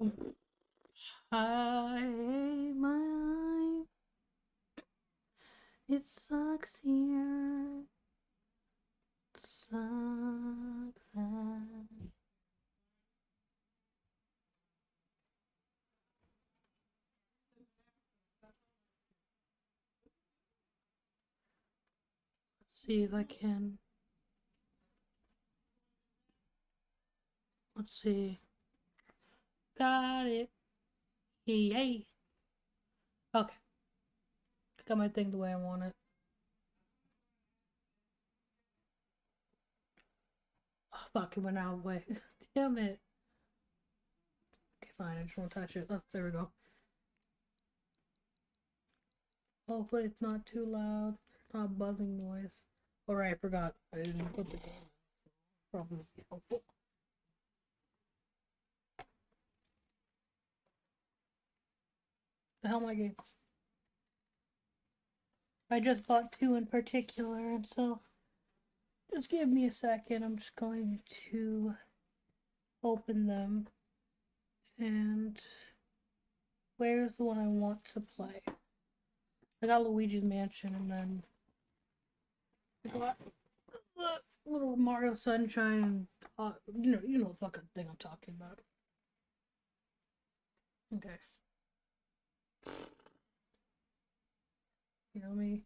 Hi, my, it sucks here. Sucks. Let's see if I can. Let's see. Got it. Yay. Okay. Got my thing the way I want it. Oh, fuck, it went out of the way. Damn it. Okay, fine. I just won't touch it. There we go. Hopefully it's not too loud. Not buzzing noise. Alright, I forgot. I didn't put the game. Probably be helpful. The hell my games? I just bought two in particular, and so just give me a second. I'm just going to open them. And where's the one I want to play? I got Luigi's Mansion, and then I got the little Mario Sunshine. You know the fucking thing I'm talking about. Okay, you know me.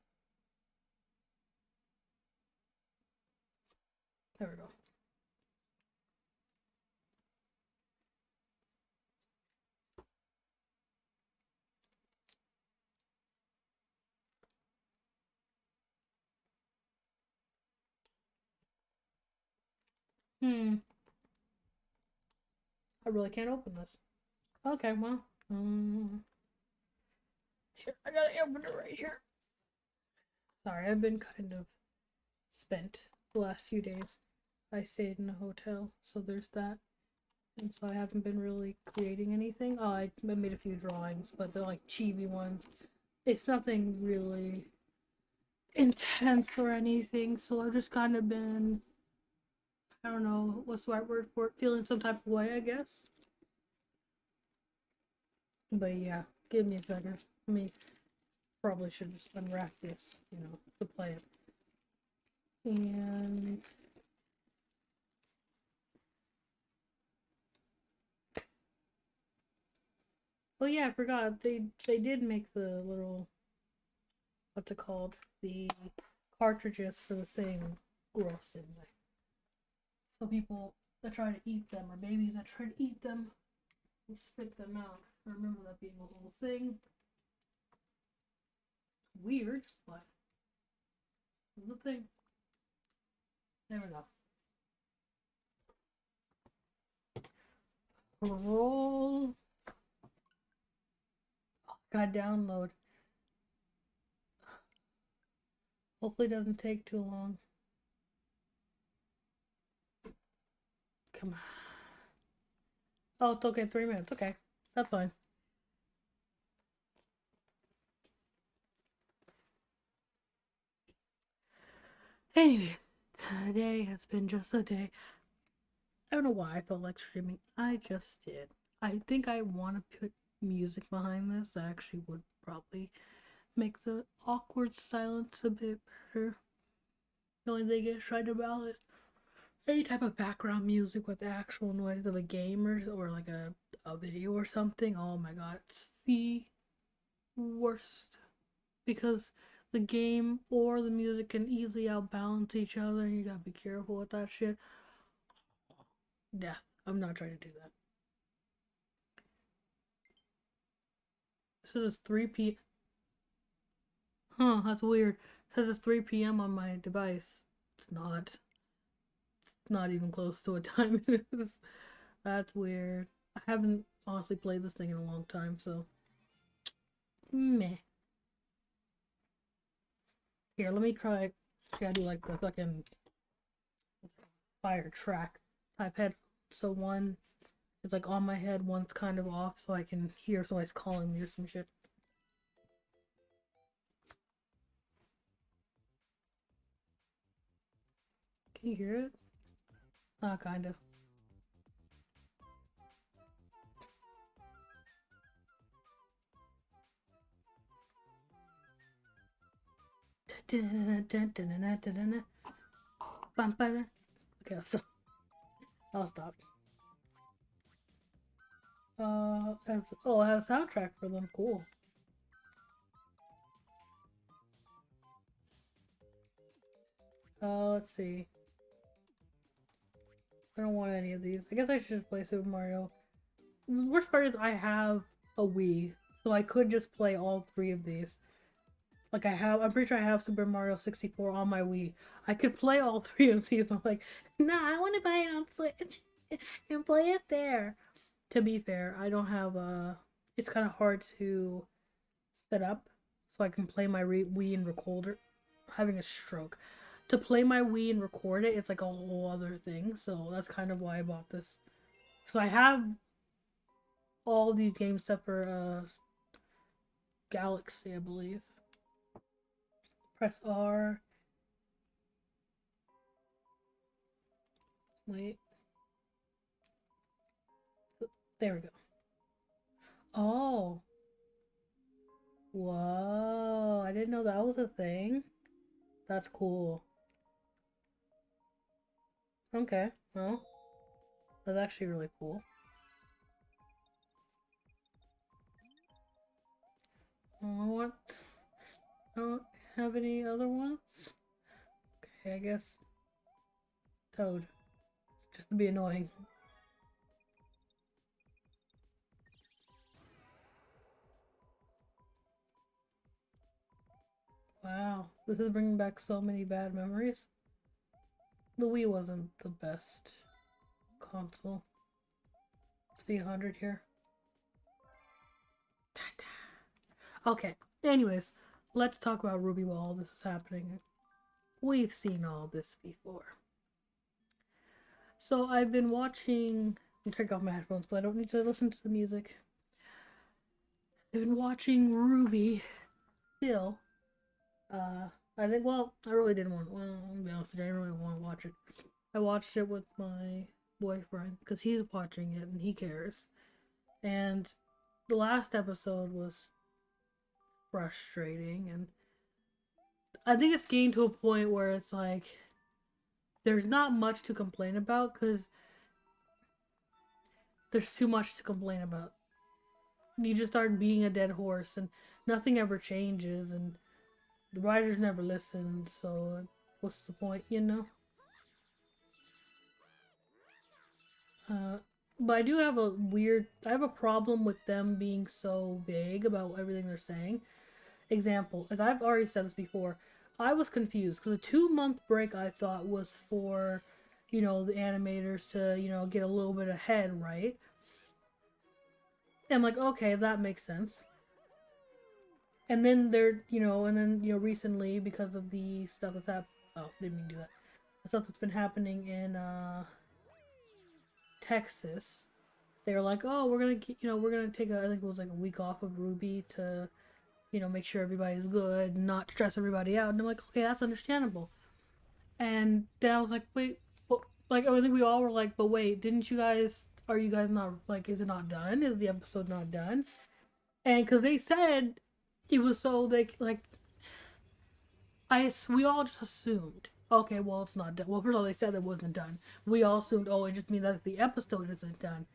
There we go. I really can't open this. Okay, well, here I gotta open it right here. Sorry, I've been kind of spent the last few days. I stayed in a hotel, so there's that. And so I haven't been really creating anything. Oh, I made a few drawings, but they're like chibi ones. It's nothing really intense or anything, so I've just kind of been, I don't know, what's the right word for it, feeling some type of way, I guess. But yeah, give me a second. I mean, probably should just unwrap this, to play it. And oh yeah, I forgot they did make the little, what's it called, the cartridges for the thing gross, didn't they? So people that try to eat them, or babies that try to eat them, will spit them out. I remember that being a whole thing. Weird, but it was a thing. There we go. Roll. Oh, gotta download. Hopefully it doesn't take too long. Come on. Oh, it's okay. 3 minutes. Okay, that's fine. Anyway, today has been just a day. I don't know why I felt like streaming. I just did. I think I want to put music behind this. I actually would probably make the awkward silence a bit better. The only thing is trying to balance any type of background music with the actual noise of a game or like a video or something. Oh my god, it's the worst. Because the game or the music can easily outbalance each other, and you gotta be careful with that shit. Yeah, I'm not trying to do that. So it's 3 p. Huh, that's weird. It says it's 3 p.m. on my device. It's not. It's not even close to what time it is. That's weird. I haven't honestly played this thing in a long time, so meh. Here, let me try. I gotta do like the fucking fire track type head. So one is like on my head, one's kind of off, so I can hear somebody's calling me or some shit. Can you hear it? Ah, kind of. Okay, so I'll stop. I have a soundtrack for them. Cool. Let's see. I don't want any of these. I guess I should just play Super Mario. The worst part is I have a Wii, so I could just play all three of these. Like I'm pretty sure I have Super Mario 64 on my Wii. I could play all three of these. I'm like, nah, I want to buy it on Switch and play it there. To be fair, I don't have a. It's kind of hard to set up so I can play my Wii and record it. Having a stroke. To play my Wii and record it, it's like a whole other thing. So that's kind of why I bought this. So I have all these games except for Galaxy, I believe. Press R. Wait. There we go. Oh. Whoa. I didn't know that was a thing. That's cool. Okay. Well, that's actually really cool. What? I don't have any other ones? Okay, I guess Toad. Just to be annoying. Wow. This is bringing back so many bad memories. The Wii wasn't the best console. Let's be 100 here. Okay, anyways, let's talk about Rwby while all this is happening. We've seen all this before. So I've been watching. I'm turning off my headphones because I don't need to listen to the music. I've been watching Rwby still. I think. Well, I really didn't want. Well, I'll be honest with you, I didn't really want to watch it. I watched it with my boyfriend because he's watching it and he cares. And the last episode was frustrating, and I think it's getting to a point where it's like there's not much to complain about because there's too much to complain about. You just start being a dead horse, and nothing ever changes, and the writers never listen. So, what's the point, you know? Uh, but I do have a weird. I have a problem with them being so vague about everything they're saying. Example, as I've already said this before, I was confused because a 2 month break I thought was for, the animators to, get a little bit ahead, right? And I'm like, okay, that makes sense. And then recently because of the stuff that's happened. Oh, didn't mean to do that. The stuff that's been happening in Texas. They were like, oh, we're gonna take I think it was like a week off of Rwby to make sure everybody's good, not stress everybody out. And I'm like, okay, that's understandable. And then I was like, wait, but, like, I think we all were like, but wait, are you guys not, like, is it not done? Is the episode not done? And because they said it was so, like, we all just assumed, okay, well, it's not done. Well, first of all, they said it wasn't done. We all assumed, oh, it just means that the episode isn't done.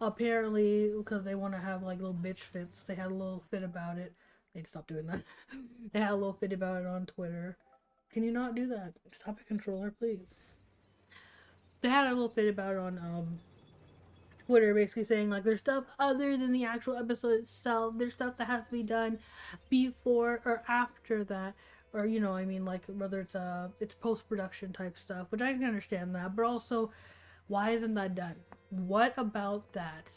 Apparently, because they want to have, like, little bitch fits, they had a little fit about it. They'd stop doing that. They had a little fit about it on Twitter. Can you not do that? Stop it, controller, please. They had a little fit about it on Twitter, basically saying like there's stuff other than the actual episode itself. There's stuff that has to be done before or after that, or I mean, like whether it's post production type stuff, which I can understand that, but also why isn't that done? What about that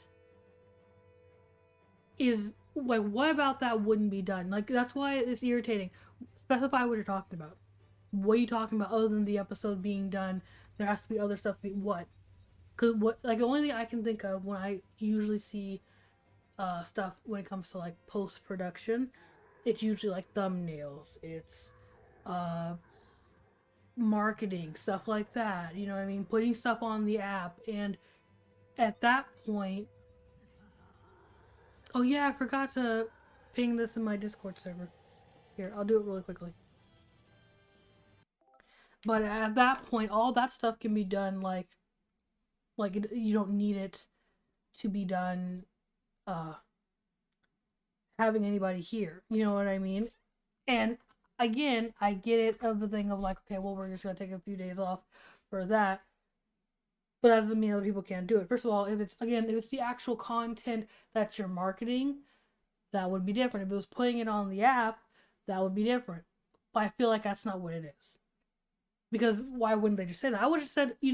is like what about that wouldn't be done? Like that's why it's irritating. Specify what you're talking about. What are you talking about other than the episode being done? There has to be other stuff. What? Cause what like the only thing I can think of when I usually see stuff when it comes to like post production, it's usually like thumbnails, it's uh marketing stuff like that. You know what I mean? Putting stuff on the app, and at that point, oh yeah, I forgot to ping this in my Discord server. Here, I'll do it really quickly. But at that point, all that stuff can be done you don't need it to be done uh having anybody here. You know what I mean? And again, I get it of the thing of like, okay, well, we're just gonna take a few days off for that. But that doesn't mean other people can't do it. First of all, if it's the actual content that you're marketing, that would be different. If it was putting it on the app, that would be different. But I feel like that's not what it is. Because why wouldn't they just say that? I would have said, we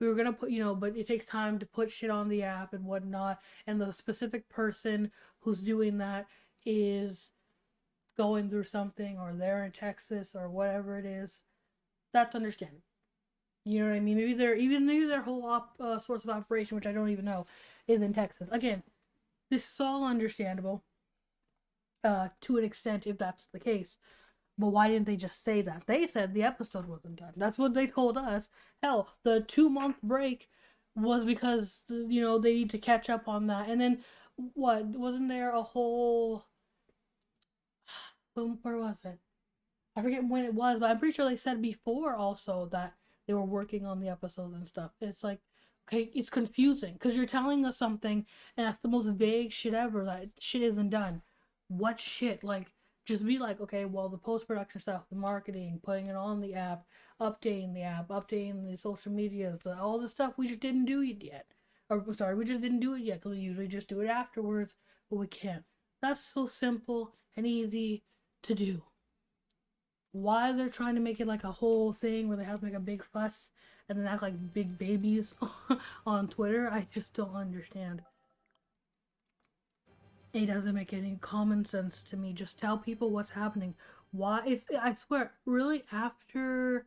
were gonna put, but it takes time to put shit on the app and whatnot, and the specific person who's doing that is going through something, or they're in Texas or whatever it is. That's understandable. You know what I mean? Maybe their whole source of operation, which I don't even know, is in Texas. Again, this is all understandable, to an extent if that's the case. But why didn't they just say that? They said the episode wasn't done. That's what they told us. Hell, the 2 month break was because they need to catch up on that. And then what? Wasn't there a whole? Where was it? I forget when it was, but I'm pretty sure they said before also that they were working on the episodes and stuff. It's like, okay, it's confusing because you're telling us something and that's the most vague shit ever. That shit isn't done. What shit? Like, just be like, okay, well, the post production stuff, the marketing, putting it on the app, updating the social medias, all the stuff we just didn't do it yet. Or sorry, we just didn't do it yet because we usually just do it afterwards, but we can't. That's so simple and easy to do. Why they're trying to make it like a whole thing where they have to make a big fuss and then act like big babies on Twitter, I just don't understand. It doesn't make any common sense to me. Just tell people what's happening. Why? I swear, really, after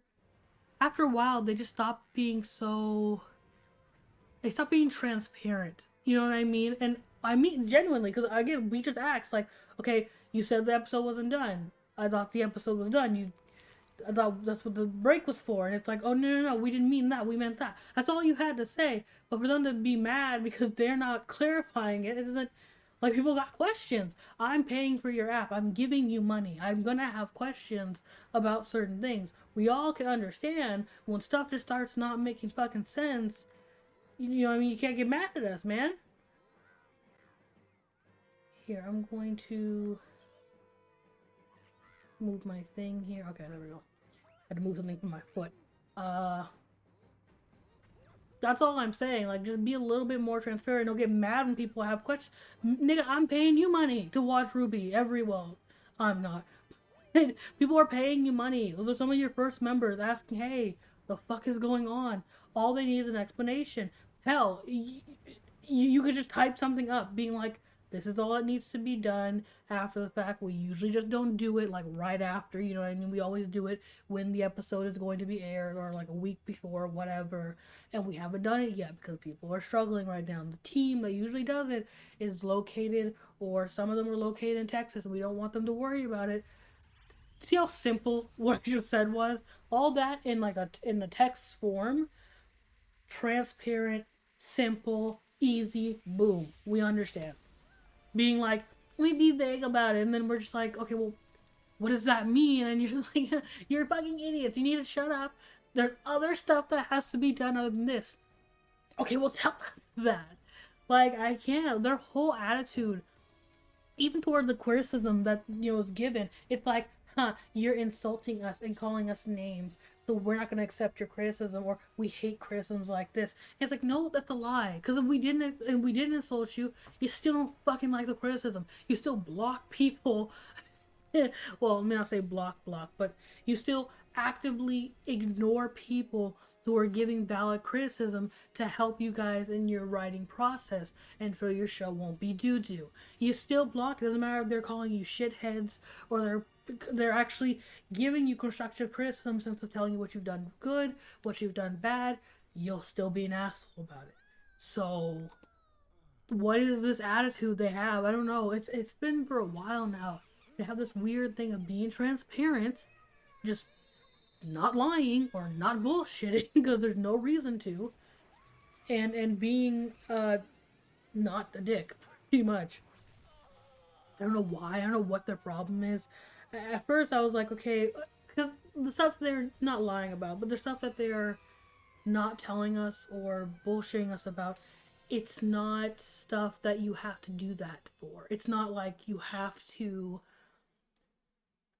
a while, they just stop being so. They stop being transparent. You know what I mean? And I mean genuinely, because again, we just asked like, okay, you said the episode wasn't done. I thought the episode was done. I thought that's what the break was for. And it's like, oh, no, we didn't mean that. We meant that. That's all you had to say. But for them to be mad because they're not clarifying it, it doesn't. Like, people got questions. I'm paying for your app. I'm giving you money. I'm going to have questions about certain things. We all can understand when stuff just starts not making fucking sense. You know what I mean? You can't get mad at us, man. Here, I'm going to move my thing here. Okay, there we go. I had to move something from my foot. That's all I'm saying. Like, just be a little bit more transparent. Don't get mad when people have questions. Nigga, I'm paying you money to watch Rwby every well. I'm not. People are paying you money. Those are some of your first members asking, hey, the fuck is going on? All they need is an explanation. Hell, you could just type something up being like, this is all that needs to be done after the fact. We usually just don't do it like right after, you know what I mean? We always do it when the episode is going to be aired or like a week before, whatever. And we haven't done it yet because people are struggling right now. The team that usually does it is located, or some of them are located in Texas, and we don't want them to worry about it. See how simple what I just said was? All that in in the text form, transparent, simple, easy, boom. We understand. Being like, let me be vague about it, and then we're just like, okay, well, what does that mean? And you're just like, you're fucking idiots. You need to shut up. There's other stuff that has to be done other than this. Okay, well, tell that. Like, I can't. Their whole attitude, even toward the criticism that is given, it's like, you're insulting us and calling us names, so we're not going to accept your criticism, or we hate criticisms like this. And it's like, no, that's a lie. Because if we didn't insult you, you still don't fucking like the criticism. You still block people. Well, I mean, I'll say block, but you still actively ignore people who are giving valid criticism to help you guys in your writing process and so your show won't be doo-doo. You still block. It doesn't matter if they're calling you shitheads or they're actually giving you constructive criticism instead of telling you what you've done good, what you've done bad. You'll still be an asshole about it. So what is this attitude they have? I don't know. It's been for a while now. They have this weird thing of being transparent, just not lying or not bullshitting because there's no reason to, and being not a dick, pretty much. I don't know why. I don't know what their problem is. At first, I was like, okay, because the stuff they're not lying about, but the stuff that they're not telling us or bullshitting us about, it's not stuff that you have to do that for. It's not like you have to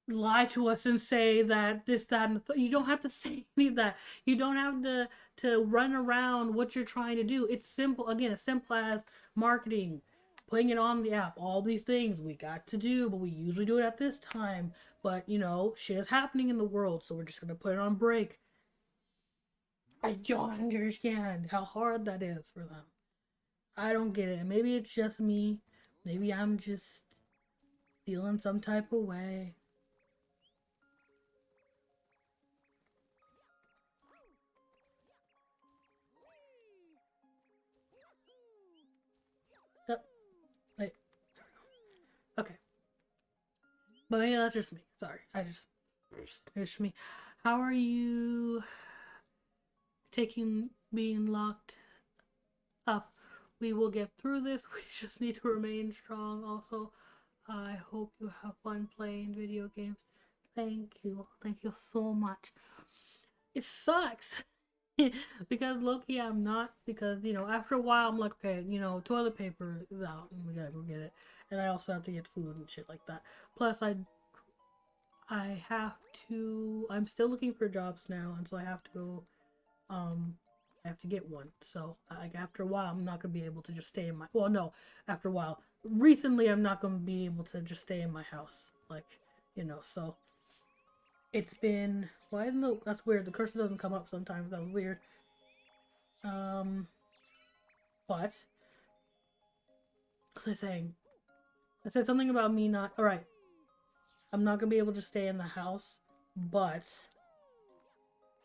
lie to us and say that this, that, and you don't have to say any of that. You don't have to run around what you're trying to do. It's simple. Again, as simple as marketing, putting it on the app. All these things we got to do, but we usually do it at this time. But you know, shit is happening in the world, so we're just gonna put it on break. I don't understand how hard that is for them. I don't get it. Maybe it's just me. Maybe I'm just feeling some type of way. Wait. Okay. But maybe that's just me. Sorry. It's just me. How are you taking being locked up? We will get through this. We just need to remain strong. Also, I hope you have fun playing video games. Thank you. Thank you so much. It sucks. Because Loki, I'm not, because you know, after a while I'm like, okay, you know, toilet paper is out and we gotta go get it, and I also have to get food and shit like that. Plus I have to, I'm still looking for jobs now, and so I have to go, I have to get one. So like after a while I'm not gonna be able to just stay in my, well no, after a while recently I'm not gonna be able to just stay in my house, like, you know. So it's been, why isn't the, that's weird, the cursor doesn't come up sometimes, that was weird. But what was I saying? I said something about me not, alright, I'm not gonna be able to stay in the house, but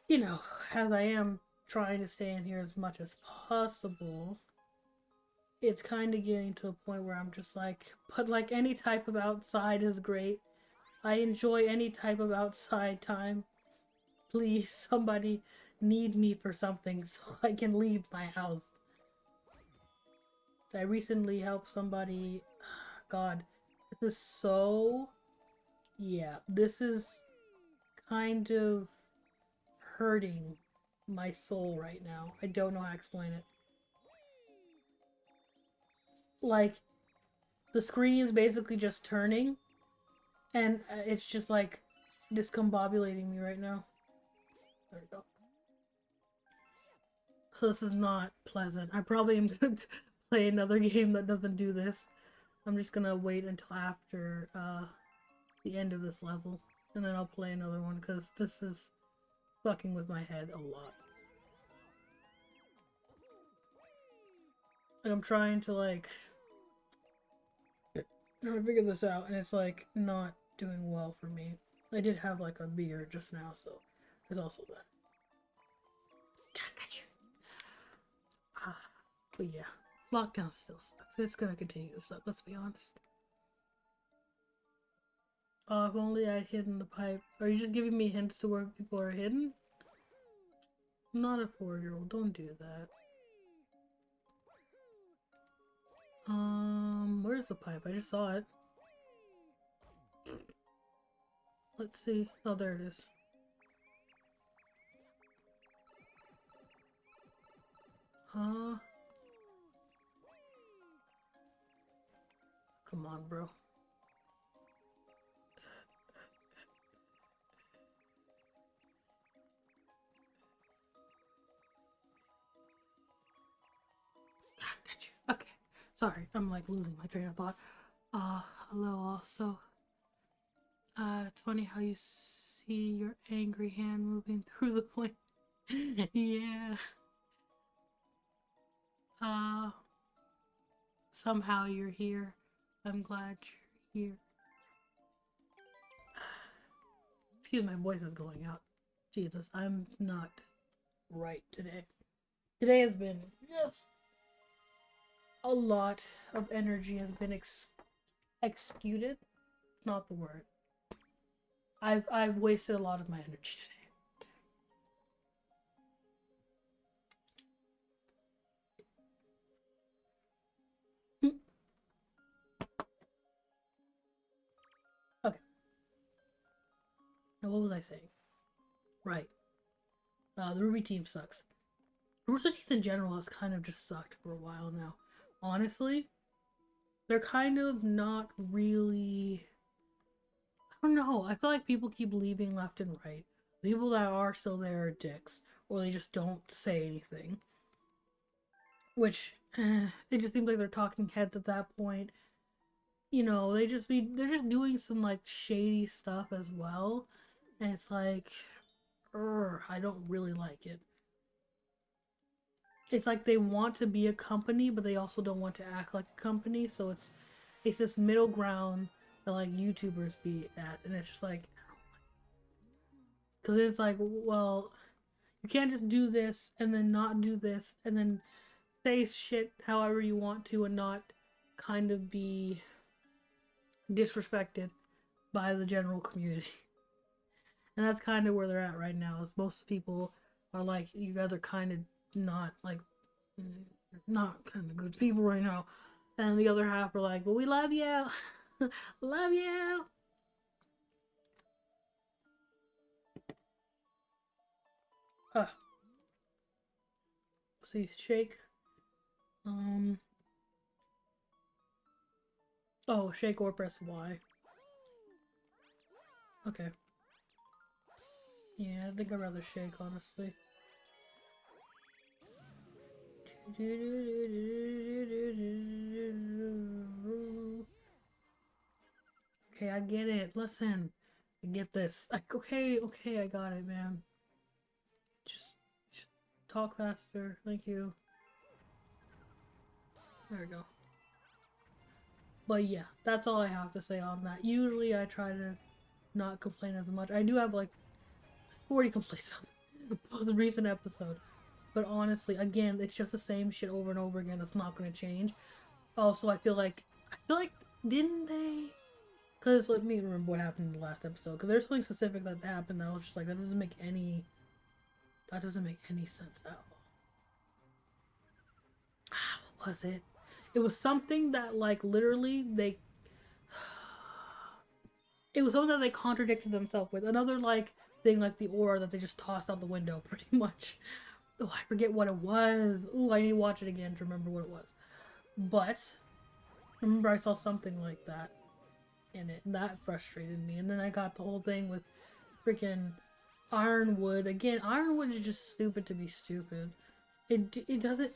you know, as I am trying to stay in here as much as possible, it's kind of getting to a point where I'm just like, but like any type of outside is great. I enjoy any type of outside time. Please, somebody need me for something so I can leave my house. I recently helped somebody. God, this is so. Yeah, this is kind of hurting my soul right now. I don't know how to explain it. Like, the screen is basically just turning, and it's just like discombobulating me right now. There we go. So this is not pleasant. I probably am gonna play another game that doesn't do this. I'm just gonna wait until after the end of this level, and then I'll play another one, because this is fucking with my head a lot. Like, I'm trying to like figure this out, and it's like not doing well for me. I did have like a beer just now, so there's also that. Got you. But yeah, lockdown still sucks. It's gonna continue to suck, let's be honest. If only I'd hidden the pipe. Are you just giving me hints to where people are hidden? I'm not a 4-year-old, don't do that. Where's the pipe? I just saw it. Let's see. Oh, there it is. Come on, bro. Got you. Okay. Sorry, I'm like losing my train of thought. Hello also. It's funny how you see your angry hand moving through the plane. Yeah. Uh, Somehow you're here. I'm glad you're here. Excuse my voice is going out. Jesus, I'm not right today. Today has been just a lot of energy has been executed. Not the word. I've wasted a lot of my energy today. Okay. Now, what was I saying? Right. The Rwby team sucks. Rooster Teeth in general has kind of just sucked for a while now. Honestly, they're kind of not really. I don't know. I feel like people keep leaving left and right. The people that are still there are dicks, or they just don't say anything. Which it just seems like they're talking heads at that point. You know, they're just doing some like shady stuff as well, and it's like, I don't really like it. It's like they want to be a company, but they also don't want to act like a company. So it's this middle ground that like YouTubers be at, and it's just like, because it's like, well, you can't just do this and then not do this and then say shit however you want to and not kind of be disrespected by the general community. And that's kind of where they're at right now. Is most people are like, you guys are kind of not like, not kind of good people right now, and the other half are like, well, we love you, love you. Uh, see, shake. Oh, shake or press Y. Okay. Yeah, I think I'd rather shake, honestly. Okay, I get it. Listen, I get this. Okay, I got it, man. Just talk faster. Thank you. There we go. But yeah, that's all I have to say on that. Usually I try to not complain as much. I do have like 40 complaints on the recent episode. But honestly, again, it's just the same shit over and over again. It's not going to change. Also, I feel like, didn't they? Because let me remember what happened in the last episode. Because there's something specific that happened that I was just like, that doesn't make any sense at all. What was it? It was something that like literally it was something that they contradicted themselves with. Another like thing like the aura that they just tossed out the window pretty much. Oh, I forget what it was. Oh, I need to watch it again to remember what it was. But I remember I saw something like that in it, and that frustrated me. And then I got the whole thing with freaking Ironwood. Again, Ironwood is just stupid to be stupid. It doesn't.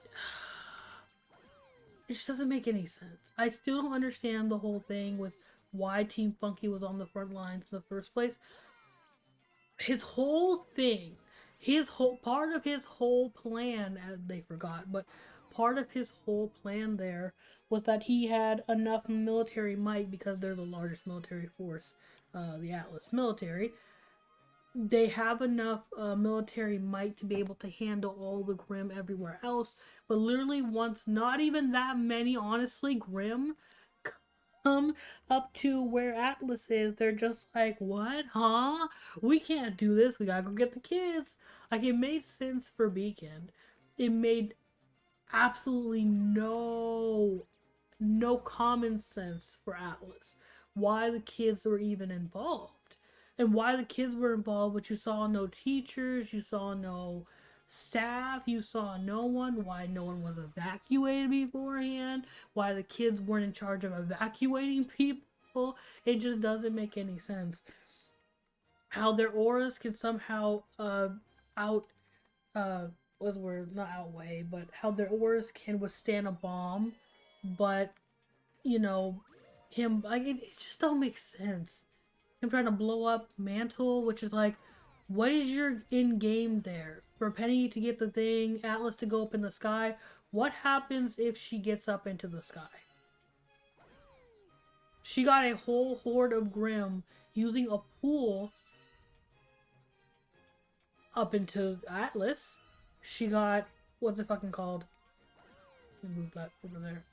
It just doesn't make any sense. I still don't understand the whole thing with why Team Funky was on the front lines in the first place. His whole thing, part of his whole plan, as they forgot, but part of his whole plan there was that he had enough military might, because they're the largest military force, the Atlas military. They have enough military might to be able to handle all the Grimm everywhere else, but literally once not even that many, honestly, Grimm come up to where Atlas is, they're just like, what? Huh? We can't do this. We gotta go get the kids. Like, it made sense for Beacon. It made absolutely no common sense for Atlas why the kids were even involved. And why the kids were involved, but you saw no teachers, you saw no staff, you saw no one, why no one was evacuated beforehand, why the kids weren't in charge of evacuating people. It just doesn't make any sense. How their auras can somehow out what's the word, not outweigh, but how their auras can withstand a bomb, but you know, him, like, it just don't make sense. Him trying to blow up Mantle, which is like, what is your in game there? For Penny to get the thing, Atlas to go up in the sky. What happens if she gets up into the sky? She got a whole horde of Grimm using a pool up into Atlas. She got, what's it fucking called? Let me move that over there.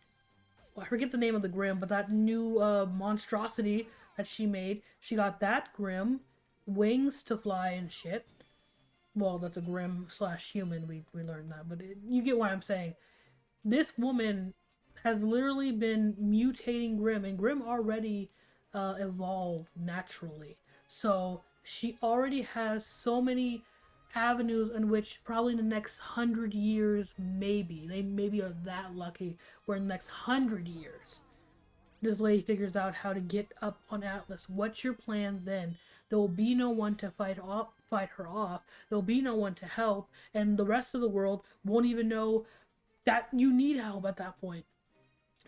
Well, I forget the name of the Grimm, but that new monstrosity that she made, she got that Grimm, wings to fly and shit. Well, that's a Grimm slash human, we learned that, but you get what I'm saying. This woman has literally been mutating Grimm, and Grimm already evolved naturally. So she already has so many avenues in which probably in the next 100 years, maybe they maybe are that lucky, where in the next 100 years this lady figures out how to get up on Atlas. What's your plan then? There will be no one to fight her off. There will be no one to help, and the rest of the world won't even know that you need help at that point.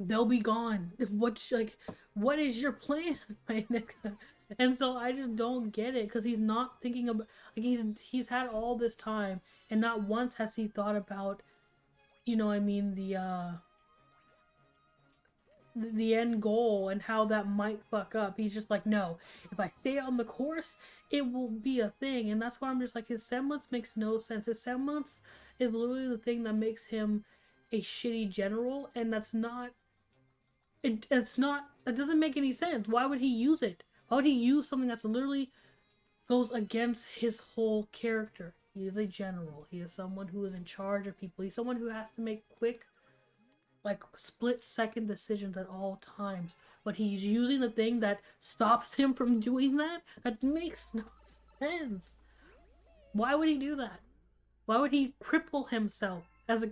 They'll be gone. What's like, what is your plan, my nigga? And so I just don't get it because he's not thinking about like he's had all this time and not once has he thought about, I mean, the end goal and how that might fuck up. He's just like, no, if I stay on the course, it will be a thing. And that's why I'm just like, his semblance makes no sense. His semblance is literally the thing that makes him a shitty general, and that's not. It's not. It doesn't make any sense. Why would he use it? Why would he use something that's literally goes against his whole character? He is a general. He is someone who is in charge of people. He's someone who has to make quick, like, split-second decisions at all times. But he's using the thing that stops him from doing that? That makes no sense. Why would he do that? Why would he cripple himself as a...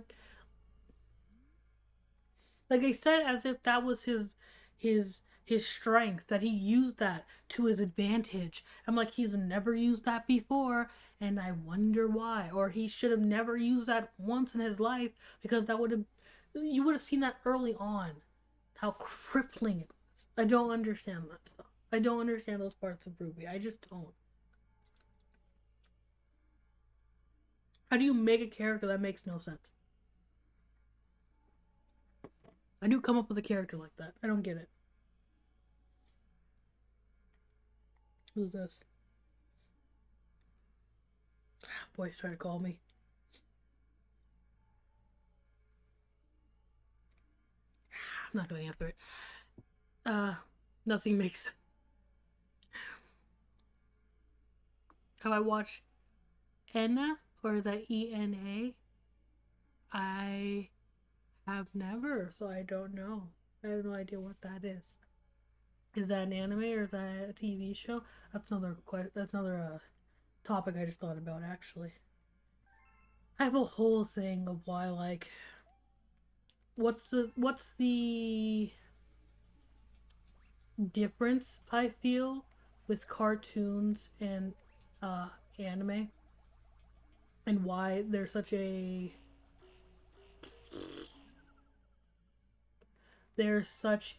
Like I said, as if that was his strength, that he used that to his advantage. I'm like, he's never used that before, and I wonder why. Or he should have never used that once in his life, because that would have... You would have seen that early on, how crippling it was. I don't understand that stuff. I don't understand those parts of Rwby. I just don't. How do you make a character that makes no sense? I do come up with a character like that. I don't get it. Who's this? Boy's trying to call me. I'm not going to answer it. Nothing makes... Have I watched Enna? Or is that ENA? I have never, so I don't know. I have no idea what that is. Is that an anime or is that a TV show? That's another topic I just thought about actually. I have a whole thing of why, like, what's the difference I feel with cartoons and anime, and why there's such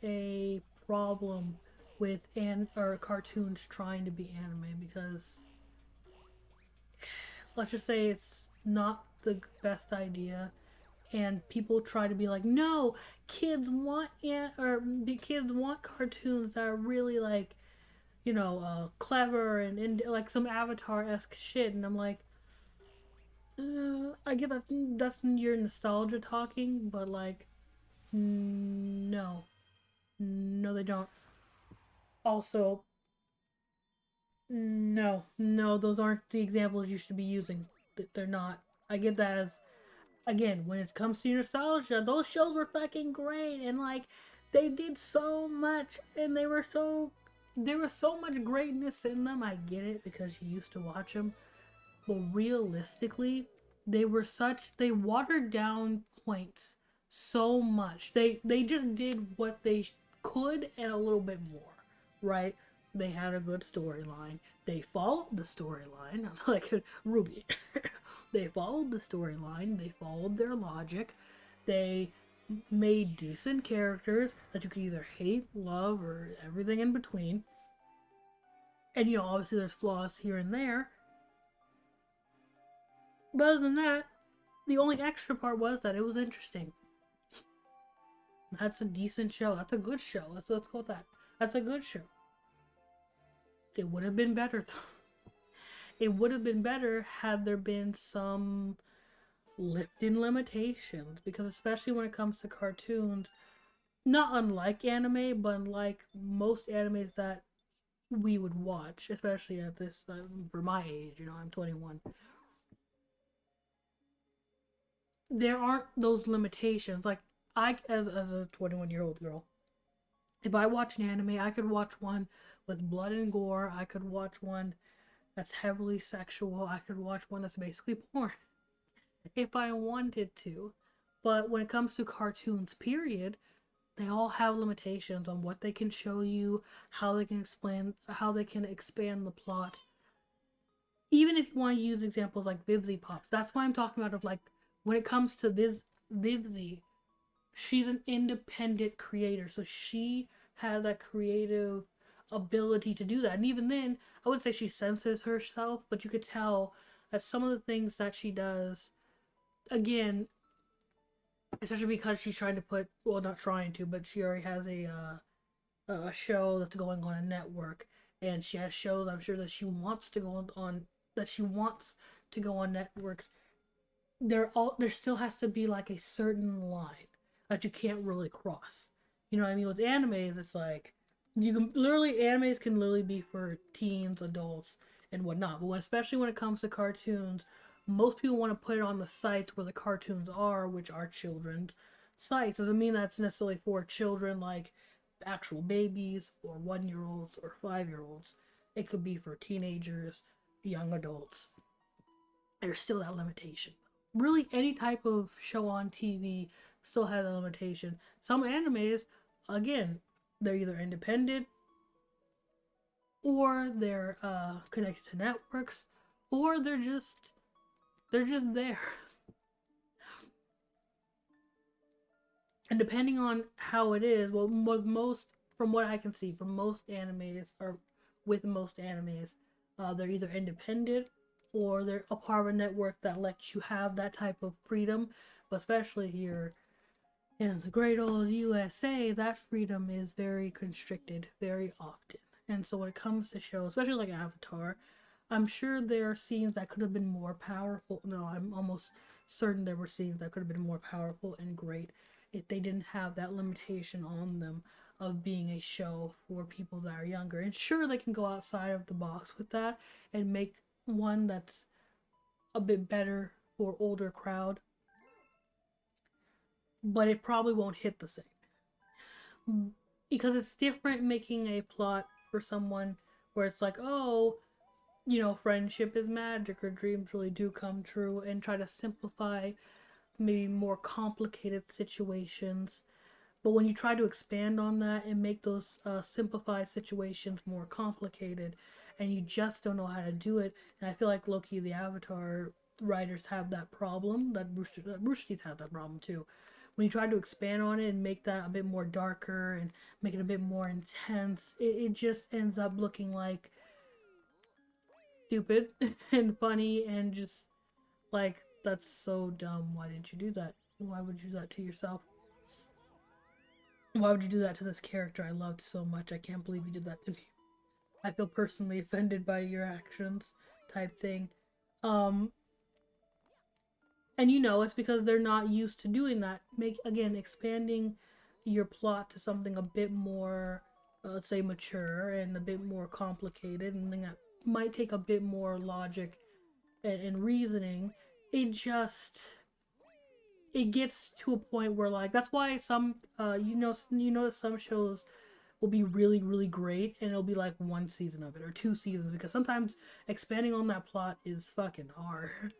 a problem with or cartoons trying to be anime, because let's just say it's not the best idea, and people try to be like, no, kids want cartoons that are really, like, clever and like some Avatar-esque shit, and I'm like, I get that's your nostalgia talking, but like, no, no, they don't. Also, no, those aren't the examples you should be using. They're not. I get that as, again, when it comes to nostalgia, those shows were fucking great, and like, they did so much, and there was so much greatness in them. I get it because you used to watch them, but realistically, they watered down points so much. They just did what they could and a little bit more, right? They had a good storyline. They followed the storyline, like Rwby. They followed the storyline. They followed their logic. They made decent characters that you could either hate, love, or everything in between. And obviously there's flaws here and there. But other than that, the only extra part was that it was interesting. That's a decent show. That's a good show. Let's go with that. That's a good show. It would have been better, though. It would have been better had there been some lifting limitations, because especially when it comes to cartoons, not unlike anime, but unlike most animes that we would watch, especially at this for my age. I'm 21. There aren't those limitations. Like, I, as a 21-year-old girl, if I watch an anime, I could watch one with blood and gore. I could watch one that's heavily sexual. I could watch one that's basically porn if I wanted to. But when it comes to cartoons, period, they all have limitations on what they can show you, how they can expand the plot. Even if you want to use examples like Vivzy Pops, that's why I'm talking about of like when it comes to this Vivzy, she's an independent creator, so she has that creative ability to do that. And even then, I wouldn't say she censors herself, but you could tell that some of the things that she does, again, especially because she's trying to put, well, not trying to, but she already has a show that's going on a network, and she has shows I'm sure that she wants to go on that she wants to go on networks. There still has to be like a certain line that you can't really cross. You know what I mean? With animes, it's like you can literally animes can literally be for teens, adults, and whatnot. But especially when it comes to cartoons, most people want to put it on the sites where the cartoons are, which are children's sites. Doesn't mean that's necessarily for children like actual babies or 1 year olds or 5 year olds. It could be for teenagers, young adults. There's still that limitation. Really, any type of show on TV still has a limitation. Some animes, again, they're either independent or they're connected to networks, or they're just there. And depending on how it is, well, most from what I can see, from most animes or with most animes, they're either independent or they're a part of a network that lets you have that type of freedom. But especially here in the great old USA, that freedom is very constricted very often. And so when it comes to shows, especially like Avatar, I'm sure there are scenes that could have been more powerful. No, I'm almost certain there were scenes that could have been more powerful and great if they didn't have that limitation on them of being a show for people that are younger. And sure, they can go outside of the box with that and make one that's a bit better for older crowd, but it probably won't hit the same because it's different making a plot for someone where it's like, oh, friendship is magic or dreams really do come true, and try to simplify maybe more complicated situations. But when you try to expand on that and make those simplified situations more complicated, and you just don't know how to do it, and I feel like Loki, the Avatar writers have that problem. That Rooster Teeth has that problem too. When you try to expand on it and make that a bit more darker and make it a bit more intense, it just ends up looking like stupid and funny and just like, that's so dumb. Why did you do that? Why would you do that to yourself? Why would you do that to this character I loved so much? I can't believe you did that to me. I feel personally offended by your actions, type thing. Um, and it's because they're not used to doing that. Expanding your plot to something a bit more, let's say, mature and a bit more complicated, and that might take a bit more logic and reasoning. It gets to a point where, like, that's why some some shows will be really, really great and it'll be like one season of it or 2 seasons, because sometimes expanding on that plot is fucking hard.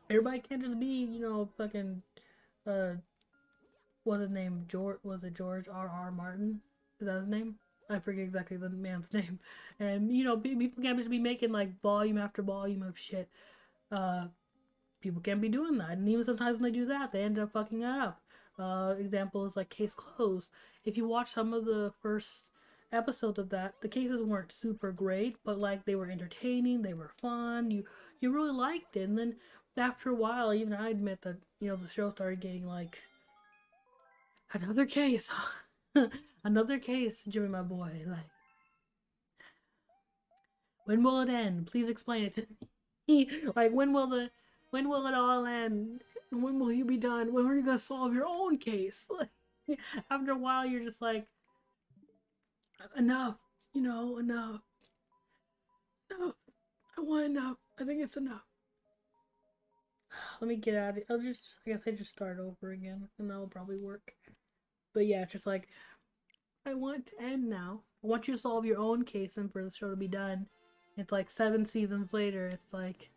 Everybody can't just be, fucking uh what's his name? George R. Martin? Is that his name? I forget exactly the man's name. And people can't just be making like volume after volume of shit. Uh People can't be doing that. And even sometimes when they do that, they end up fucking it up. Example is like Case Closed. If you watch some of the first episodes of that, the cases weren't super great, but like they were entertaining, they were fun. You really liked it. And then after a while, even I admit that the show started getting like another case, another case, Jimmy, my boy. Like, when will it end? Please explain it to me. Like, when will it all end? When will you be done? When are you gonna solve your own case? Like, after a while, you're just like, enough, enough, enough. I want enough. I think it's enough. Let me get out of it. I guess I just start over again, and that'll probably work. But yeah, it's just like, I want it to end now. I want you to solve your own case and for the show to be done. It's like 7 seasons later. It's like,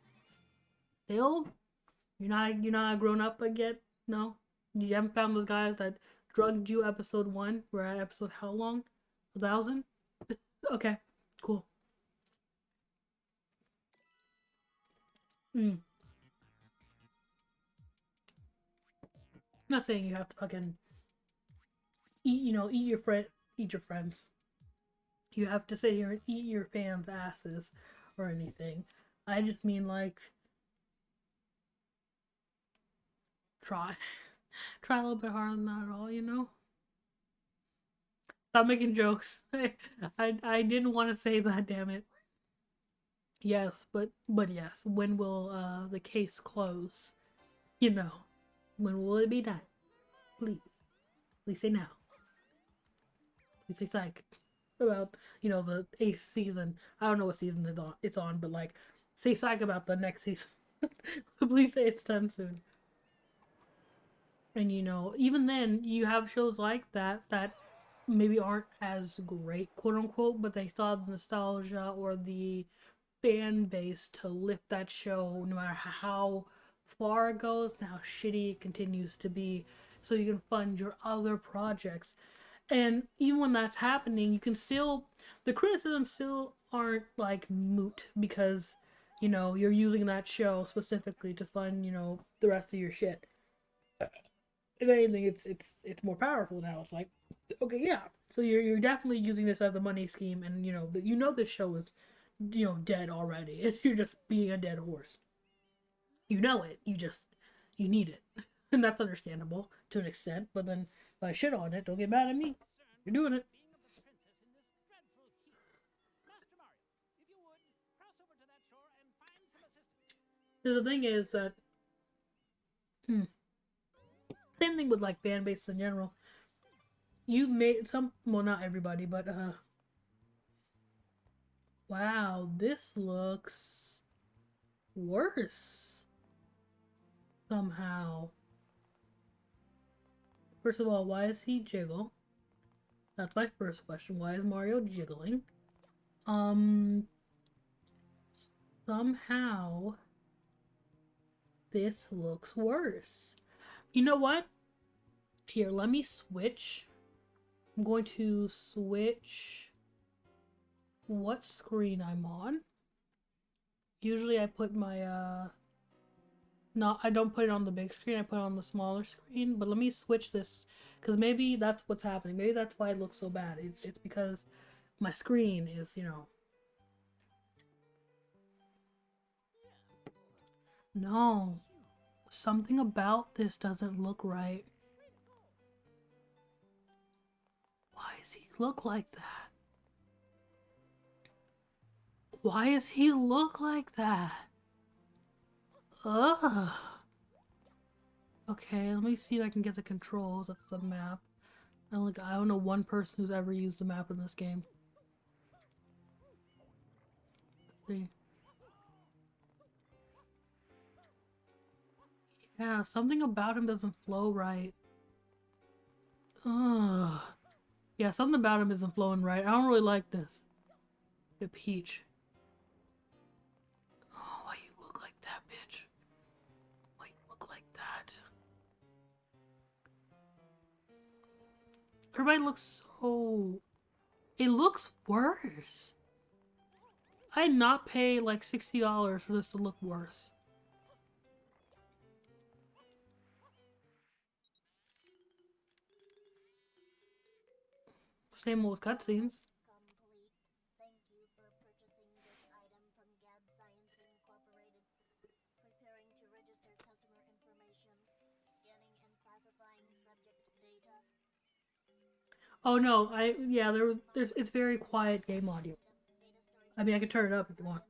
still, you're not grown up yet. No, you haven't found those guys that drugged you episode 1. We're at episode how long? 1,000. Okay, cool. I'm not saying you have to fucking eat. Eat your friends. You have to sit here and eat your fans' asses or anything. I just mean like try. Try a little bit harder than that at all. Stop making jokes. I didn't want to say that, damn it. Yes, but yes. When will the case close? You know. When will it be done? Please. Please say now. Please say psych. About, the 8th season. I don't know what season it's on, but like say psych about the next season. Please say it's done soon. And even then you have shows like that maybe aren't as great, quote unquote, but they still have the nostalgia or the fan base to lift that show no matter how far it goes and how shitty it continues to be, so you can fund your other projects. And even when that's happening, you can still, the criticisms still aren't like moot because you're using that show specifically to fund the rest of your shit. If anything, it's more powerful now. It's like, okay, yeah. So you're definitely using this as a money scheme, and this show is dead already, and you're just being a dead horse. You know it. You need it, and that's understandable to an extent. But then if I shit on it, don't get mad at me. You're doing it. So the thing is that same thing with like fan bases in general. You've made some, well, not everybody, but wow, this looks worse somehow. First of all, why is he jiggle? That's my first question. Why is Mario jiggling? Somehow this looks worse. You know what? Here, let me switch. I'm going to switch what screen I'm on. Usually I put my no, I don't put it on the big screen, I put it on the smaller screen, but let me switch this because maybe that's what's happening. Maybe that's why it looks so bad. It's because my screen is, No. Something about this doesn't look right. Why does he look like that? Why does he look like that? Ugh. Okay, let me see if I can get the controls of the map. I don't know one person who's ever used the map in this game. Let's see. Yeah, something about him doesn't flow right. Ugh. Yeah, something about him isn't flowing right. I don't really like this. The Peach. Oh, why you look like that, bitch? Why you look like that? Everybody looks so... It looks worse. I'd not pay like $60 for this to look worse. Same old cutscenes. Oh no, it's very quiet game audio. I mean, I can turn it up if you want.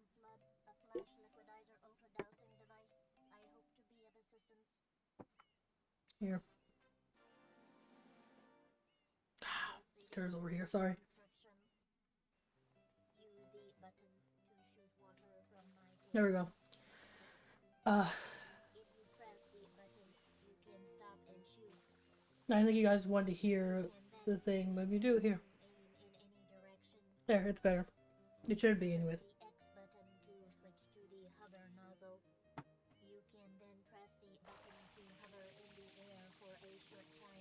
Here. Turns over here, sorry. There we go. I think you guys wanted to hear the thing, but we do it here. There, it's better. It should be anyways.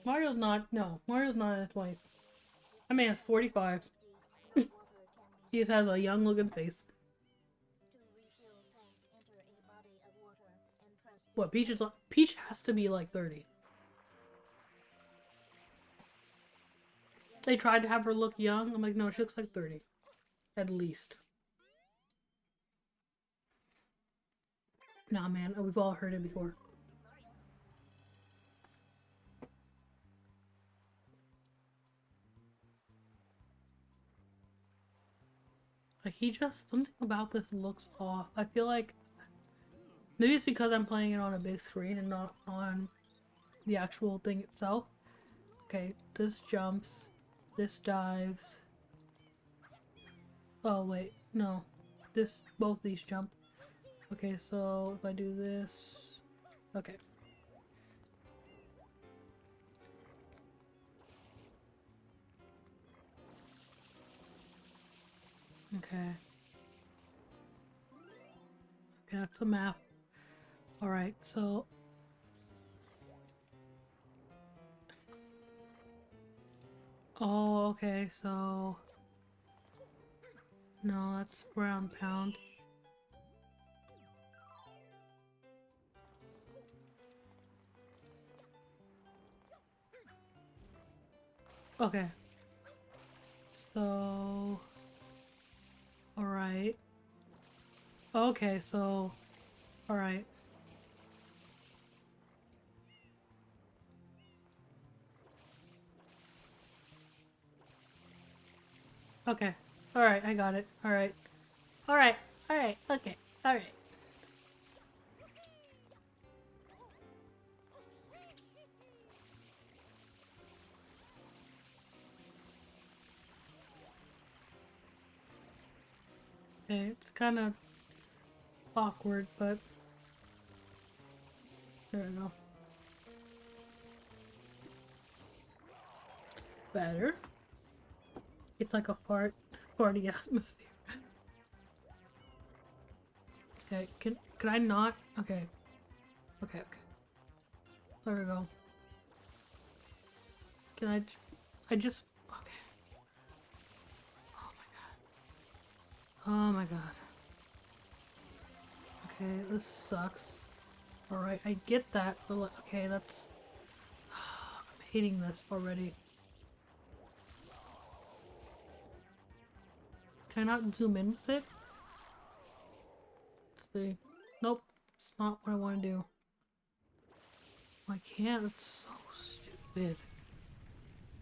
Mario's not, no, Mario's not in his 20s. I mean, it's 45. He just has a young looking face. What, Peach has to be like 30. They tried to have her look young. I'm like, no, she looks like 30. At least. Nah, man, we've all heard it before. Like, something about this looks off. I feel like, maybe it's because I'm playing it on a big screen and not on the actual thing itself. Okay, this jumps, this dives. Oh, wait, no. Both these jump. Okay, so if I do this, okay. Okay. Okay, that's the map. Alright, so... Oh, okay, so... No, that's ground pound. Okay. So... Alright. Okay, so... Alright. Okay. Alright, I got it. Alright. Alright. Alright. Okay. Alright. Okay, it's kind of awkward, but there we go. Better. It's like a party atmosphere. Okay, can I not? Okay. Okay, okay. There we go. Can I just okay. Oh my god. Oh my god. Okay, this sucks. Alright, I get that, but like, okay, that's... I'm hating this already. Can I not zoom in with it? Let's see. Nope, it's not what I want to do. I can't, it's so stupid.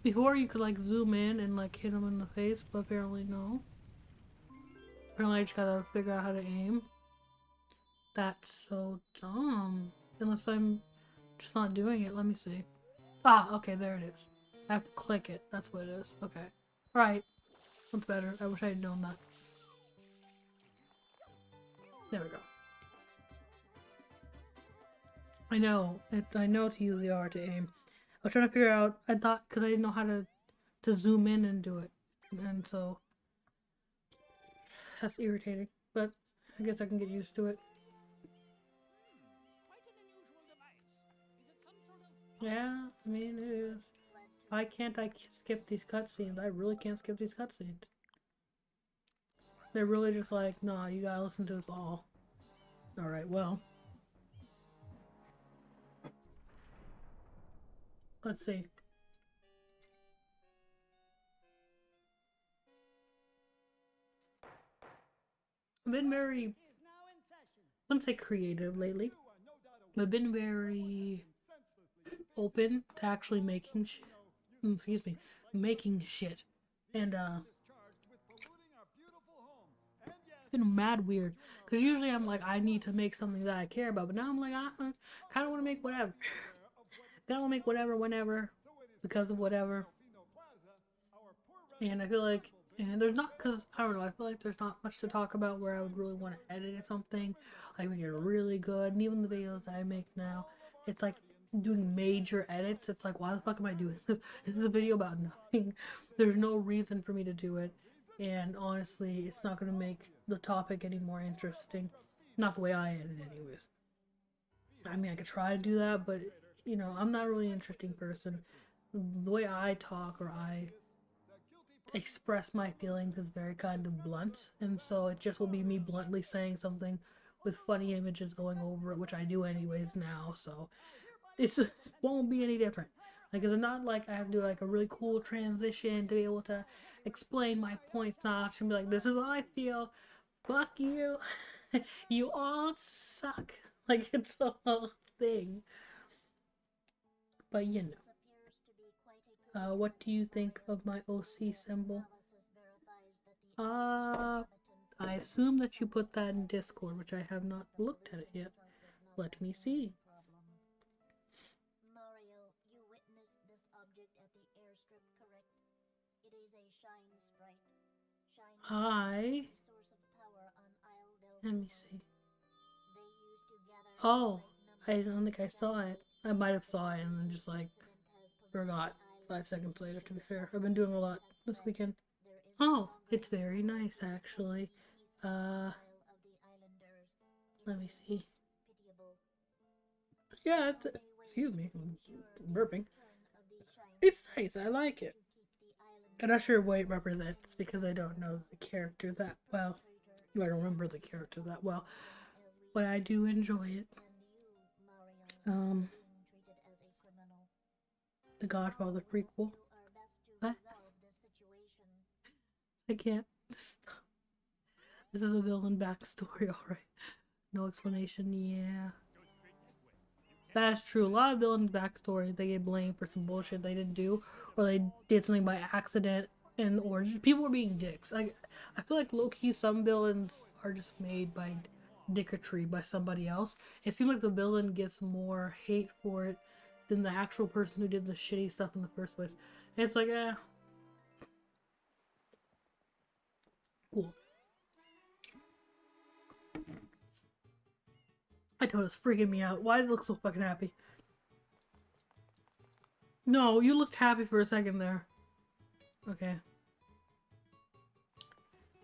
Before you could like zoom in and like hit him in the face, but apparently no. Apparently I just gotta figure out how to aim. That's so dumb. Unless I'm just not doing it. Let me see. Ah, okay, there it is. I have to click it. That's what it is. Okay. Right. That's better. I wish I had known that. There we go. I know. I know to use the R to aim. I was trying to figure out, I thought, because I didn't know how to zoom in and do it. And so, that's irritating. But I guess I can get used to it. Yeah, I mean, it is. Why can't I skip these cutscenes? I really can't skip these cutscenes. They're really just like, nah, you gotta listen to this all. Alright, well. Let's see. I've been very, I wouldn't say creative lately. I've been very open to actually making shit. Excuse me. Making shit. And, it's been mad weird. Because usually I'm like, I need to make something that I care about. But now I'm like, I kind of want to make whatever. I want to make whatever, whenever. Because of whatever. And I feel like, and there's not, because, I don't know, I feel like there's not much to talk about where I would really want to edit something. Like, make it really good. And even the videos I make now, it's like doing major edits. It's like, why the fuck am I doing this? This is a video about nothing. There's no reason for me to do it. And honestly, it's not going to make the topic any more interesting. Not the way I edit, anyways. I mean, I could try to do that, but you know, I'm not really an interesting person. The way I talk or I express my feelings is very kind of blunt, and so it just will be me bluntly saying something with funny images going over it, which I do anyways now. So it won't be any different. Like, it's not like I have to do like a really cool transition to be able to explain my points. Not to be like, this is how I feel. Fuck you. You all suck. Like, it's the whole thing. But you know. What do you think of my OC symbol? I assume that you put that in Discord, which I have not looked at it yet. Let me see. Mario, you witnessed this object at the airstrip, correct? It is a shine sprite. Shine Hi. is a source of power on Isle Del Let me see. They used to gather Oh, I don't think I saw it. I might have saw it and then just like forgot 5 seconds later, to be fair. I've been doing a lot this weekend. Oh, it's very nice actually. Let me see. Yeah, excuse me, I'm burping. It's nice, I like it. I'm not sure what it represents because I don't know the character that well. I don't remember the character that well, but I do enjoy it. The Godfather prequel. What? I can't. This is a villain backstory, alright. No explanation, yeah. That's true. A lot of villains' backstory, they get blamed for some bullshit they didn't do, or they did something by accident, and or just people were being dicks. Like, I feel like low-key some villains are just made by dicketry by somebody else. It seems like the villain gets more hate for it than the actual person who did the shitty stuff in the first place. And it's like, cool. I told it's freaking me out. Why does it look so fucking happy? No, you looked happy for a second there. Okay.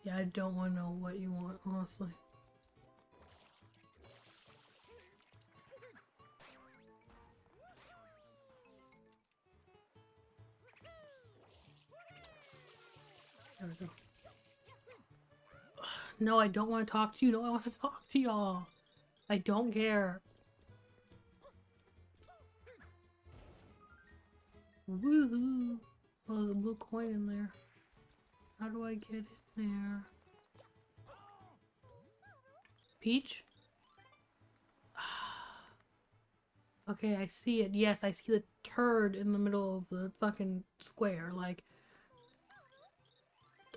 Yeah, I don't want to know what you want, honestly. There we go. No, I don't want to talk to you. No, I want to talk to y'all. I don't care. Woohoo! Oh, there's a blue coin in there. How do I get in there? Peach? Okay, I see it. Yes, I see the turd in the middle of the fucking square. Like,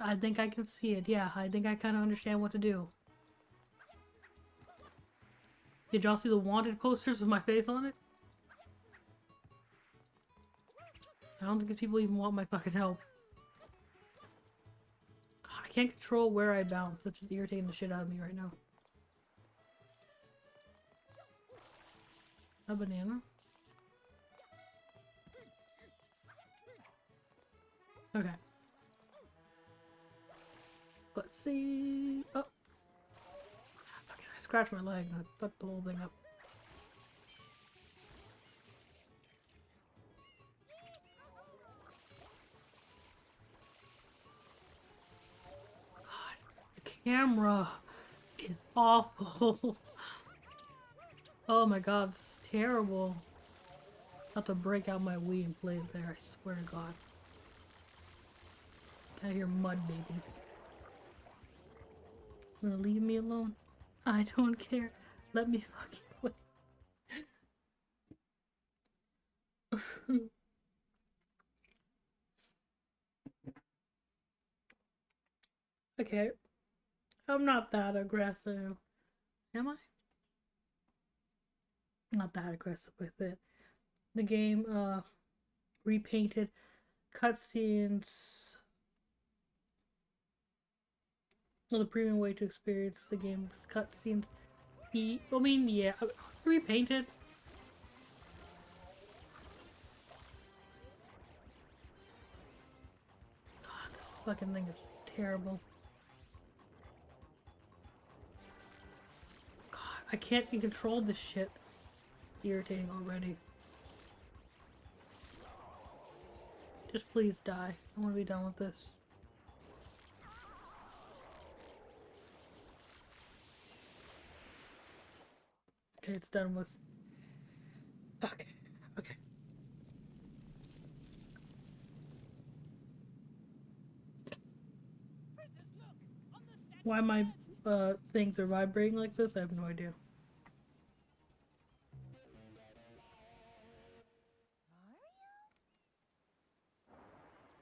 I think I can see it. Yeah, I think I kind of understand what to do. Did y'all see the wanted posters with my face on it? I don't think these people even want my fucking help. I can't control where I bounce. That's just irritating the shit out of me right now. A banana? Okay. Let's see. Oh. Okay, I scratched my leg and I fucked the whole thing up. God, the camera is awful. Oh my god, this is terrible. I'll have to break out my Wii and play it there, I swear to god. Can I hear mud, baby? You gonna leave me alone? I don't care. Let me fucking play. Okay. I'm not that aggressive. Am I? I'm not that aggressive with it. The game, repainted cutscenes. Well, the premium way to experience the game's cutscenes. I mean, yeah, repainted. God, this fucking thing is terrible. God, I can't even control this shit. Irritating already. Just please die. I want to be done with this. Okay, it's done with. Okay, okay. Why my things are vibrating like this? I have no idea.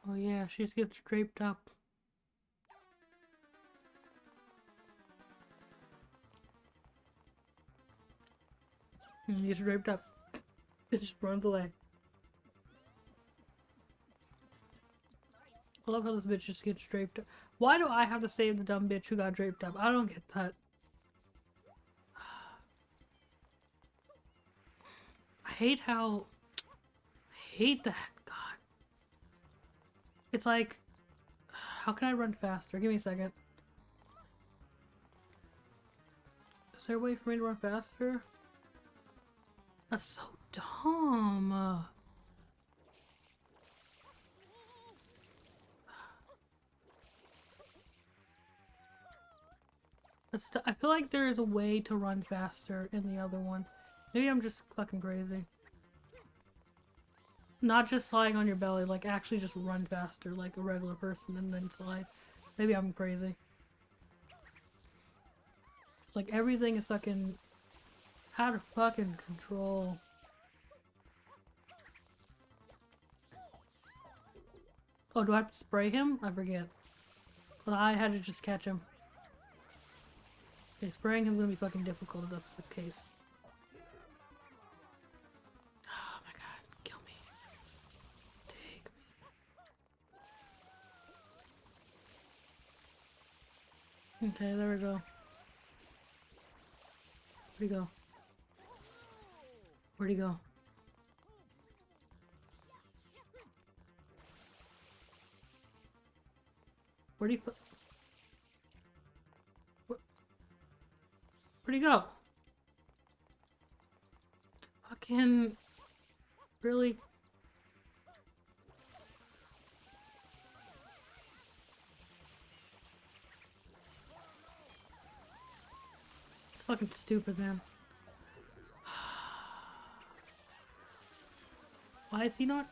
Oh yeah, she just gets draped up. And gets draped up. It just runs away. I love how this bitch just gets draped up. Why do I have to save the dumb bitch who got draped up? I don't get that. I hate how... I hate that. God. It's like... How can I run faster? Give me a second. Is there a way for me to run faster? That's so dumb. I feel like there is a way to run faster in the other one. Maybe I'm just fucking crazy. Not just sliding on your belly, like actually just run faster like a regular person and then slide. Maybe I'm crazy. It's like everything is fucking out of fucking control. Oh, do I have to spray him? I forget. But I had to just catch him. Okay, spraying him's gonna be fucking difficult if that's the case. Oh my god, kill me. Take me. Okay, there we go. Where'd he go? Where'd he go? Where'd he put? Where'd he go? Fucking... Really? It's fucking stupid, man. Why is he not?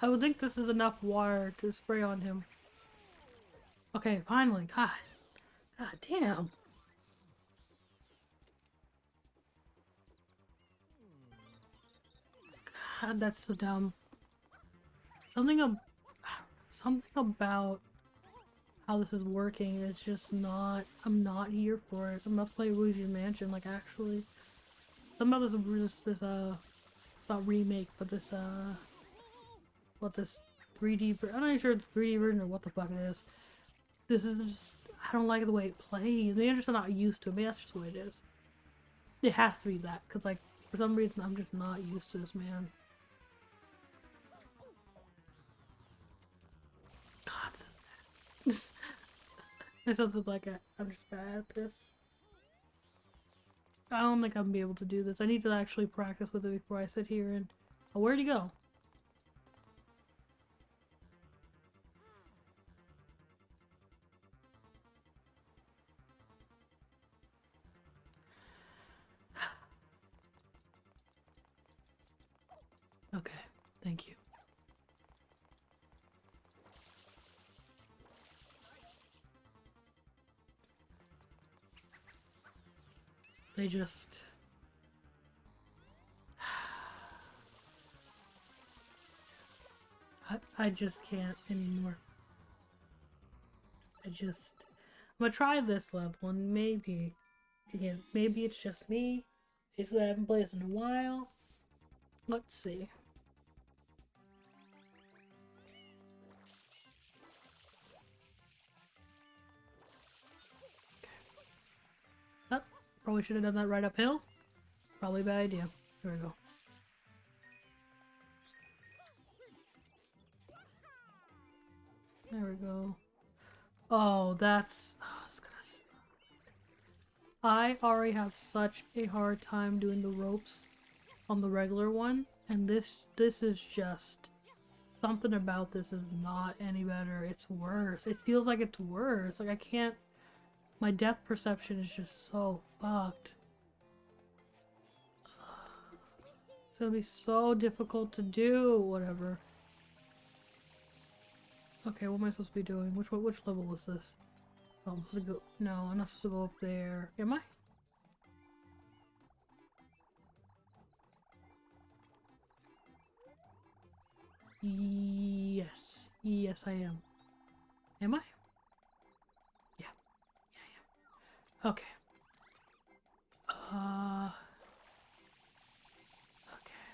I would think this is enough water to spray on him. Okay, finally. God. God damn. God, that's so dumb. Something about how this is working is just not... I'm not here for it. I'm about to play Luigi's Mansion, like, actually. Some of this not remake, but this, this 3D I'm not even sure it's 3D version or what the fuck it is. This is just... I don't like the way it plays. Maybe I'm just not used to it. Maybe that's just the way it is. It has to be that, because, like, for some reason, I'm just not used to this, man. God. It sounds like I'm just bad at this. I don't think I'm gonna be able to do this. I need to actually practice with it before I sit here and... Oh, where'd he go? Okay, thank you. They just... I just can't anymore. I'm gonna try this level and maybe... Again, maybe it's just me. If I haven't played this in a while. Let's see. Oh, probably should have done that right uphill. Probably a bad idea. Here we go. There we go. Oh, that's... it's gonna... I already have such a hard time doing the ropes on the regular one, and this is just... Something about this is not any better. It's worse. It feels like it's worse. Like I can't... My depth perception is just so fucked. It's gonna be so difficult to do. Whatever. Okay, what am I supposed to be doing? Which level was this? Oh, I'm supposed to go... No, I'm not supposed to go up there. Am I? Yes. Yes, I am. Am I? Yeah. Yeah, I am. Okay. Okay.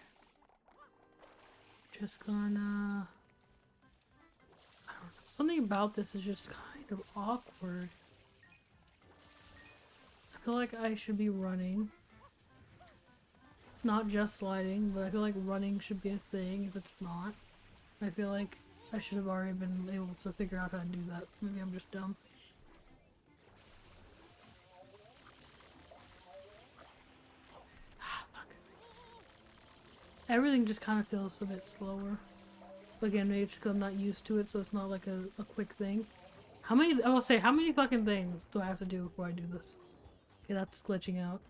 Just gonna... I don't know. Something about this is just kind of awkward. I feel like I should be running. Not just sliding, but I feel like running should be a thing if it's not. I feel like I should have already been able to figure out how to do that. Maybe I'm just dumb. Ah, fuck. Everything just kind of feels a bit slower. But again, maybe it's because I'm not used to it, so it's not like a quick thing. How many, I will say, how many fucking things do I have to do before I do this? Okay, that's glitching out.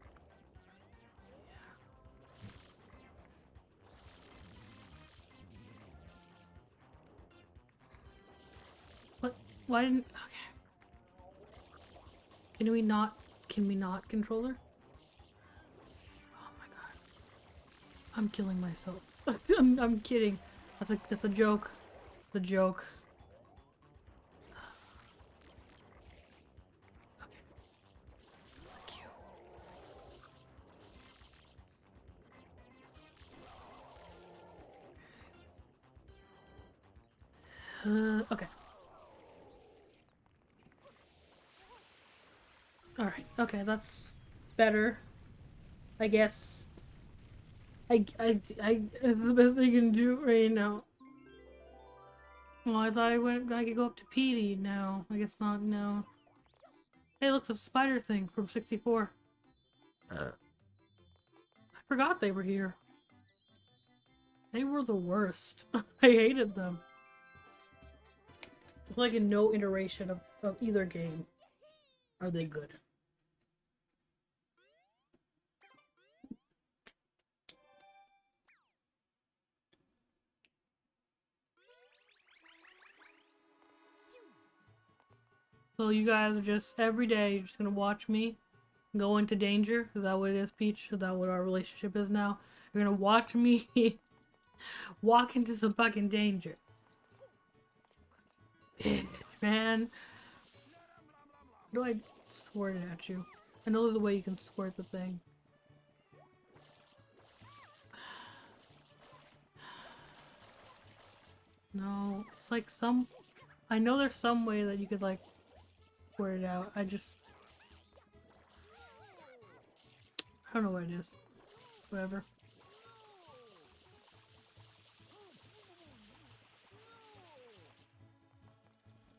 What? Why didn't, okay. Can we not controller? Oh my god. I'm killing myself. I'm kidding. That's a joke. It's a joke. Okay. Thank you. Okay. Alright. Okay, that's better. I guess. It's the best I can do right now. Well, I thought I could go up to Petey now. I guess not now. Hey, look, it's a spider thing from 64. I forgot they were here. They were the worst. I hated them. I feel like in no iteration of either game are they good. So you guys are just, every day, you're just gonna watch me go into danger? Is that what it is, Peach? Is that what our relationship is now? You're gonna watch me walk into some fucking danger. Bitch, man. How do I squirt it at you? I know there's a way you can squirt the thing. No, it's like some... I know there's some way that you could like squirt it out. I don't know what it is. Whatever.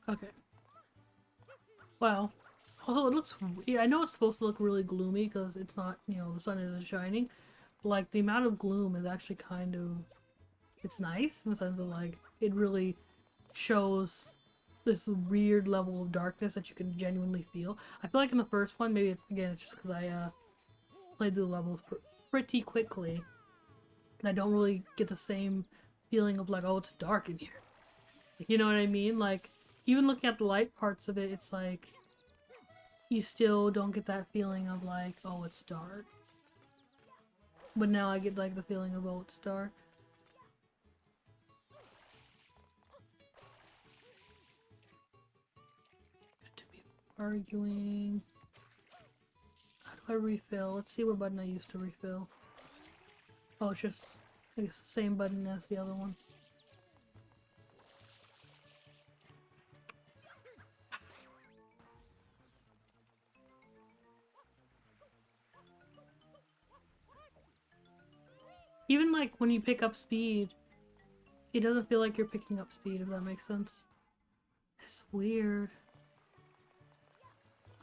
Okay. Well, although it looks... Yeah, I know it's supposed to look really gloomy because it's not, you know, the sun isn't shining. But, like, the amount of gloom is actually kind of... It's nice in the sense of, like, it really shows this weird level of darkness that you can genuinely feel. I feel like in the first one, maybe it's, again, it's just because I played through the levels pretty quickly. And I don't really get the same feeling of like, oh, it's dark in here. You know what I mean? Like, even looking at the light parts of it, it's like, you still don't get that feeling of like, oh, it's dark. But now I get like the feeling of, oh, it's dark. To be arguing. How do I refill? Let's see what button I used to refill. Oh, it's just, I guess, the same button as the other one. Even like when you pick up speed, it doesn't feel like you're picking up speed, if that makes sense. It's weird.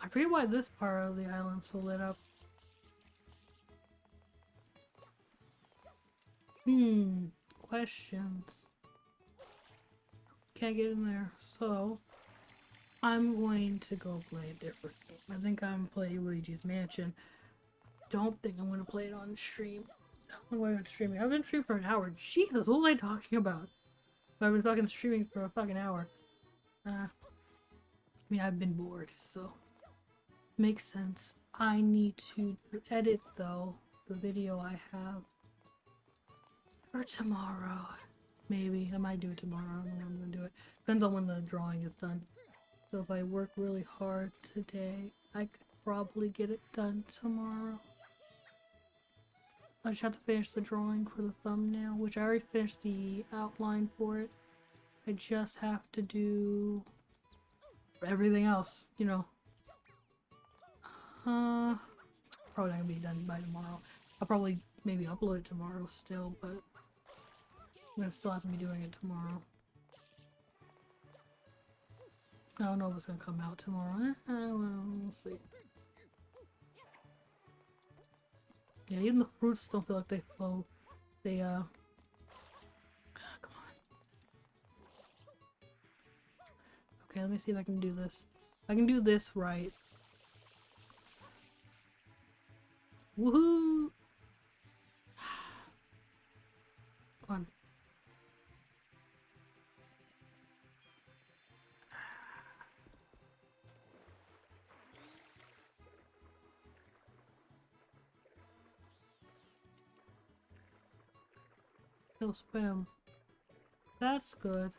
I forget why this part of the island's so lit up. Questions. Can't get in there, so I'm going to go play a different game. I think I'm playing Luigi's Mansion. Don't think I'm gonna play it on stream. I'm going to streaming. I've been streaming for an hour. Jesus, what was I talking about? I've been talking streaming for a fucking hour. I mean, I've been bored, so makes sense. I need to edit though the video I have for tomorrow. Maybe I might do it tomorrow. I don't know when I'm gonna do it. Depends on when the drawing is done. So if I work really hard today, I could probably get it done tomorrow. I just have to finish the drawing for the thumbnail, which I already finished the outline for it. I just have to do everything else, you know. Probably not gonna be done by tomorrow. I'll probably maybe upload it tomorrow still, but I'm gonna still have to be doing it tomorrow. I don't know if it's gonna come out tomorrow. Well, we'll see. Yeah, even the fruits don't feel like they flow. They, come on. Okay, let me see if I can do this. I can do this right. Woohoo! Come on. No spam. That's good.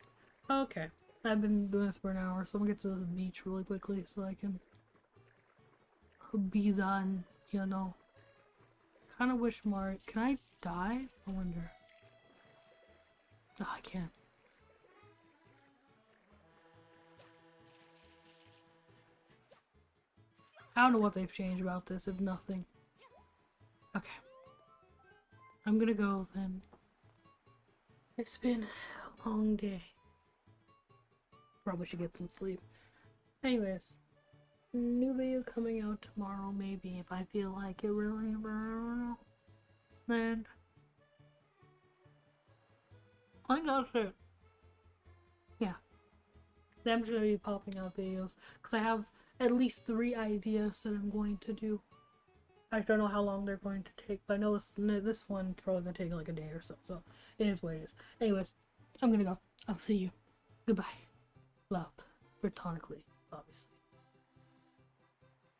Okay. I've been doing this for an hour, so I'm gonna get to the beach really quickly so I can be done, you know. Kinda wish more. Can I die? I wonder. Oh, I can't. I don't know what they've changed about this, if nothing. Okay. I'm gonna go then. It's been a long day. Probably should get some sleep. Anyways, new video coming out tomorrow, maybe, if I feel like it really, but I don't know. And I think that's it. Yeah. Then I'm just gonna be popping out videos, because I have at least 3 ideas that I'm going to do. I don't know how long they're going to take, but I know this one's probably gonna take like a day or so, so it is what it is. Anyways, I'm gonna go. I'll see you. Goodbye. Love. Platonically, obviously.